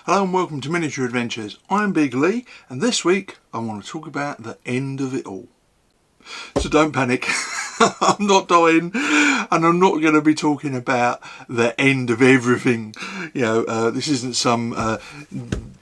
Hello and welcome to Miniature Adventures. I'm Big Lee and this week I want to talk about the end of it all. So don't panic, I'm not dying and I'm not going to be talking about the end of everything. This isn't some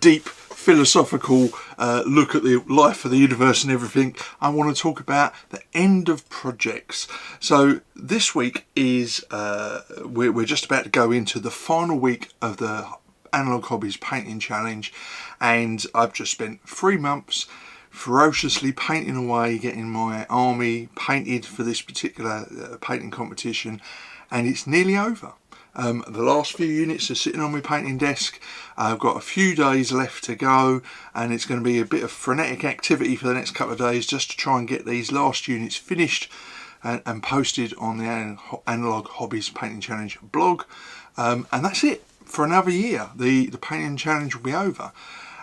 deep philosophical look at the life of the universe and everything. I want to talk about the end of projects. So this week is, we're just about to go into the final week of the Analog Hobbies Painting Challenge, and I've just spent 3 months ferociously painting away, getting my army painted for this particular painting competition, and it's nearly over. The last few units are sitting on my painting desk. I've got a few days left to go, and it's going to be a bit of frenetic activity for the next couple of days just to try and get these last units finished and posted on the Analog Hobbies Painting Challenge blog, and that's it. For another year, the painting challenge will be over,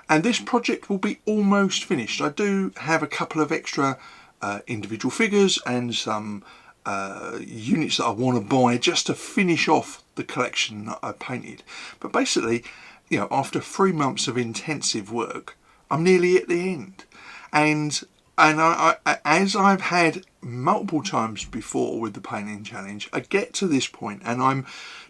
and this project will be almost finished. I do have a couple of extra individual figures and some units that I want to buy just to finish off the collection that I painted. But basically, after 3 months of intensive work, I'm nearly at the end. And I, as I've had multiple times before with the painting challenge, I get to this point and I'm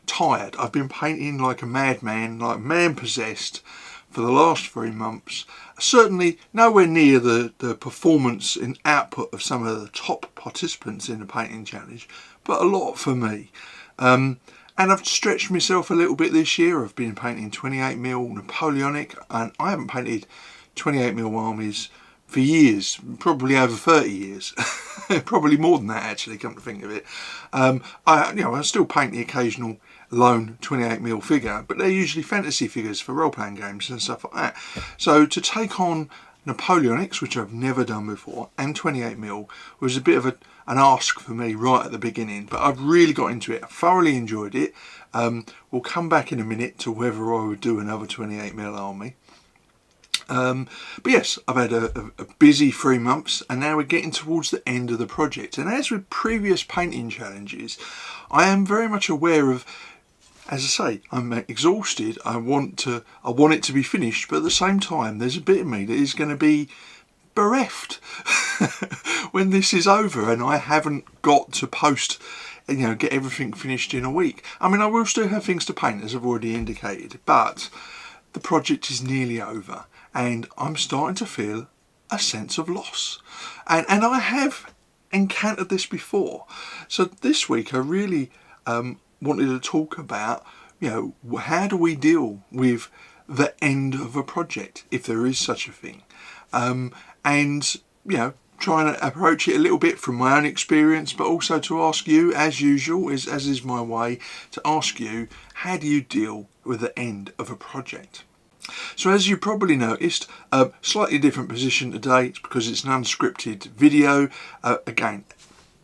tired. I've been painting like a madman, like man possessed, for the last 3 months. Certainly nowhere near the performance and output of some of the top participants in the painting challenge, but a lot for me. And I've stretched myself a little bit this year. I've been painting 28mm Napoleonic, and I haven't painted 28mm armies for years, probably over 30 years, probably more than that actually, come to think of it. I still paint the occasional lone 28mm figure, but they're usually fantasy figures for role-playing games and stuff like that. So to take on Napoleonics, which I've never done before, and 28mm was a bit of an ask for me right at the beginning, but I've really got into it. I thoroughly enjoyed it. We'll come back in a minute to whether I would do another 28mm army. But yes, I've had a busy 3 months, and now we're getting towards the end of the project. And as with previous painting challenges, I am very much aware of, as I say, I'm exhausted. I want it to be finished, but at the same time, there's a bit of me that is going to be bereft when this is over and I haven't got to post, get everything finished in a week. I mean, I will still have things to paint, as I've already indicated, but the project is nearly over. And I'm starting to feel a sense of loss. And I have encountered this before. So this week I really wanted to talk about, how do we deal with the end of a project, if there is such a thing. And trying to approach it a little bit from my own experience, but also to ask you, as usual, as is my way, to ask you, how do you deal with the end of a project? So as you probably noticed, a slightly different position today. It's because it's an unscripted video. Again,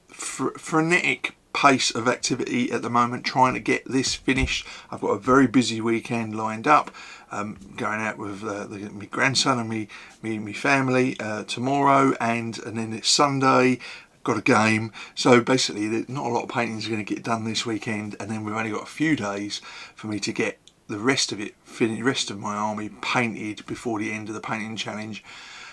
frenetic pace of activity at the moment, trying to get this finished. I've got a very busy weekend lined up, going out with my grandson and me family tomorrow, and then it's Sunday. Got a game, so basically not a lot of painting is going to get done this weekend, and then we've only got a few days for me to get the rest of it finished, the rest of my army painted before the end of the painting challenge.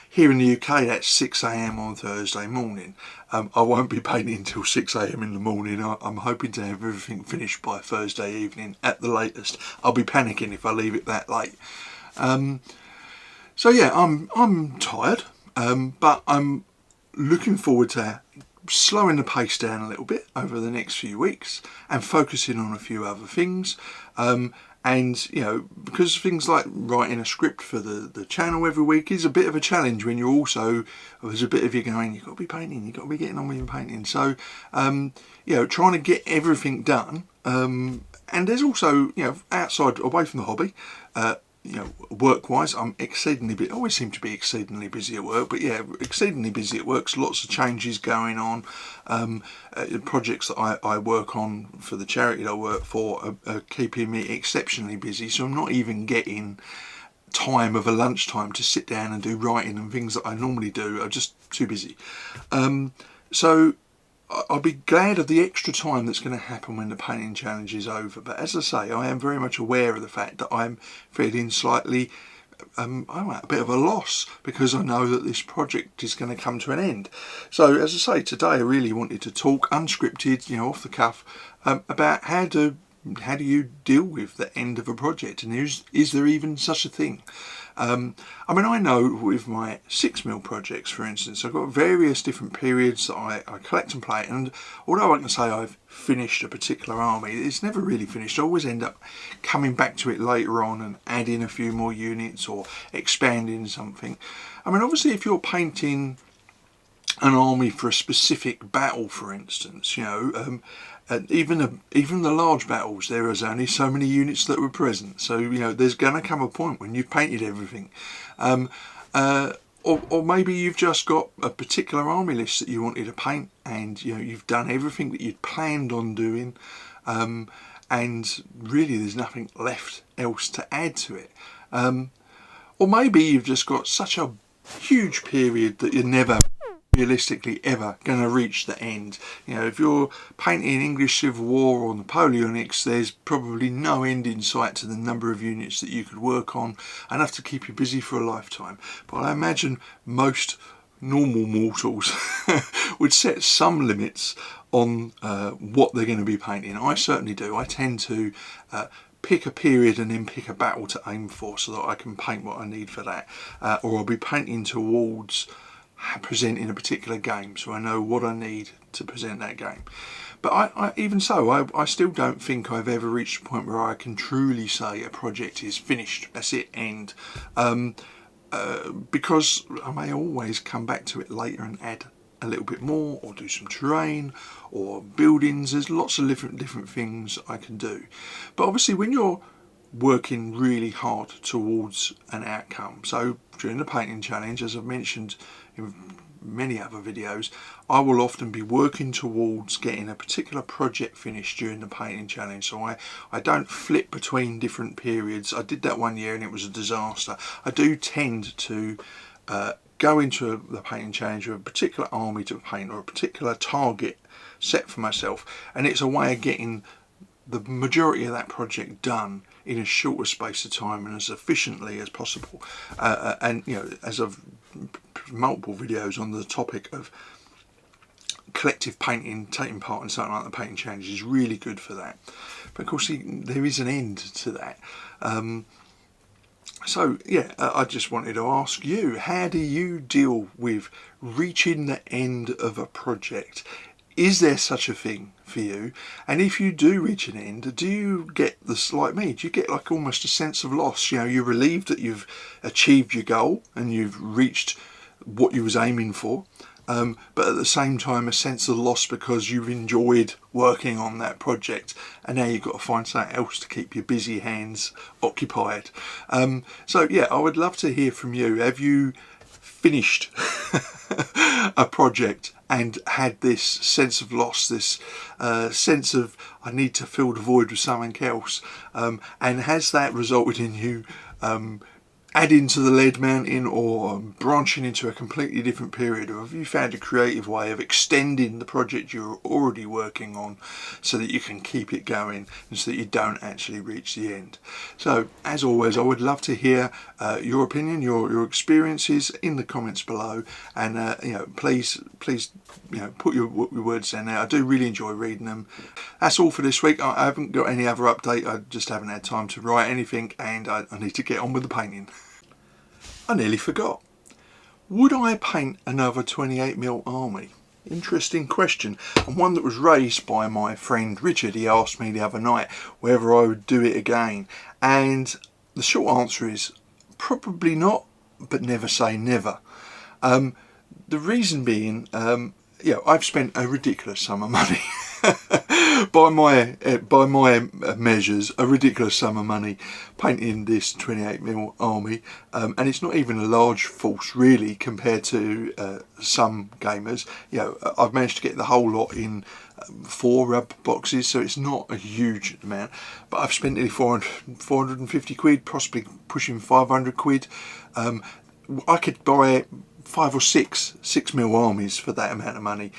Here in the UK, that's 6 AM on Thursday morning. I won't be painting until 6 AM in the morning. I'm hoping to have everything finished by Thursday evening at the latest. I'll be panicking if I leave it that late. So yeah, I'm tired, but I'm looking forward to slowing the pace down a little bit over the next few weeks and focusing on a few other things. And because things like writing a script for the channel every week is a bit of a challenge when you're also, there's a bit of you going, you've got to be painting, you've got to be getting on with your painting. So trying to get everything done, and there's also outside, away from the hobby, work-wise, I'm exceedingly busy. I always seem to be exceedingly busy at work, but yeah, exceedingly busy at work. So lots of changes going on. Projects that I work on for the charity that I work for are keeping me exceptionally busy. So I'm not even getting time of a lunchtime to sit down and do writing and things that I normally do. I'm just too busy. So I'll be glad of the extra time that's going to happen when the painting challenge is over. But as I say, I am very much aware of the fact that I'm feeling slightly a bit of a loss, because I know that this project is going to come to an end. So as I say, today I really wanted to talk unscripted, off the cuff, about how do you deal with the end of a project, and is there even such a thing? I mean, I know with my 6mm projects, for instance, I've got various different periods that I collect and play, and although I can say I've finished a particular army, it's never really finished. I always end up coming back to it later on and adding a few more units or expanding something. I mean, obviously if you're painting an army for a specific battle, for instance, and even the large battles, there is only so many units that were present. So there's going to come a point when you've painted everything, or maybe you've just got a particular army list that you wanted to paint, and you've done everything that you'd planned on doing, and really there's nothing left else to add to it. Or maybe you've just got such a huge period that you're never realistically ever going to reach the end. If you're painting English Civil War or Napoleonics, there's probably no end in sight to the number of units that you could work on, enough to keep you busy for a lifetime. But I imagine most normal mortals would set some limits on what they're going to be painting. I certainly do. I tend to pick a period and then pick a battle to aim for, so that I can paint what I need for that, or I'll be painting towards presenting a particular game, so I know what I need to present that game. But even so, I still don't think I've ever reached a point where I can truly say a project is finished, that's it, end. Because I may always come back to it later and add a little bit more, or do some terrain or buildings. There's lots of different things I can do. But obviously when you're working really hard towards an outcome, so during the painting challenge, as I've mentioned in many other videos, I will often be working towards getting a particular project finished during the painting challenge. So I don't flip between different periods. I did that one year and it was a disaster. I do tend to go into the painting challenge with a particular army to paint, or a particular target set for myself, and it's a way of getting the majority of that project done in as short a space of time and as efficiently as possible. And as I've multiple videos on the topic of collective painting, taking part in something like the painting challenge is really good for that. But of course there is an end to that. So yeah, I just wanted to ask you, how do you deal with reaching the end of a project? Is there such a thing for you? And if you do reach an end, do you get this, like me, do you get like almost a sense of loss? You're relieved that you've achieved your goal and you've reached what you was aiming for, but at the same time a sense of loss because you've enjoyed working on that project, and now you've got to find something else to keep your busy hands occupied. So yeah, I would love to hear from you. Have you finished a project and had this sense of loss, this sense of I need to fill the void with something else, and has that resulted in you adding to the lead mountain, or branching into a completely different period? Or have you found a creative way of extending the project you're already working on so that you can keep it going and so that you don't actually reach the end? So as always, I would love to hear your opinion, your experiences in the comments below, and please put your words down there. I do really enjoy reading them. That's all for this week. I haven't got any other update. I just haven't had time to write anything, and I need to get on with the painting. I nearly forgot. Would I paint another 28mm army? Interesting question, and one that was raised by my friend Richard. He asked me the other night whether I would do it again, and the short answer is probably not, but never say never. The reason being, I've spent a ridiculous sum of money. by my measures, a ridiculous sum of money painting this 28mm army, and it's not even a large force really compared to some gamers. I've managed to get the whole lot in 4 rub boxes, so it's not a huge amount, but I've spent nearly 450 quid, possibly pushing 500 quid. I could buy 5 or 6 mil armies for that amount of money.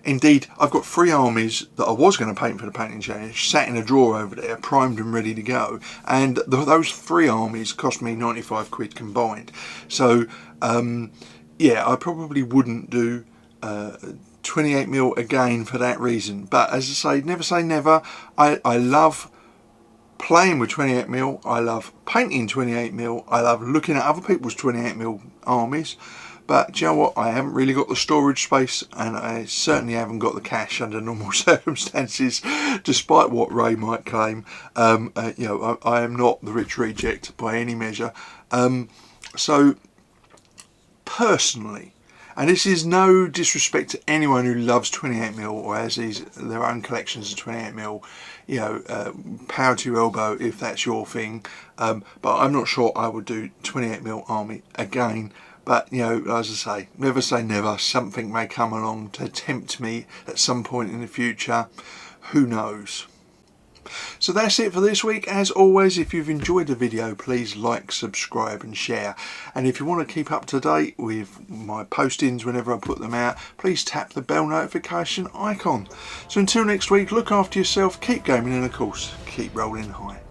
Indeed, I've got 3 armies that I was going to paint for the painting challenge, sat in a drawer over there, primed and ready to go, and those 3 armies cost me 95 quid combined. So yeah, I probably wouldn't do 28mm again for that reason. But as I say never. I love playing with 28mm, I love painting 28mm, I love looking at other people's 28mm armies, but do you know what, I haven't really got the storage space, and I certainly haven't got the cash under normal circumstances, despite what Ray might claim. You know, I am not the rich reject by any measure. So personally, and this is no disrespect to anyone who loves 28mm or has their own collections of 28mm, you know, power to your elbow if that's your thing, but I'm not sure I would do 28mm army again. But, you know, as I say never. Something may come along to tempt me at some point in the future. Who knows? So that's it for this week. As always, if you've enjoyed the video, please like, subscribe and share. And if you want to keep up to date with my postings whenever I put them out, please tap the bell notification icon. So until next week, look after yourself, keep gaming, and of course, keep rolling high.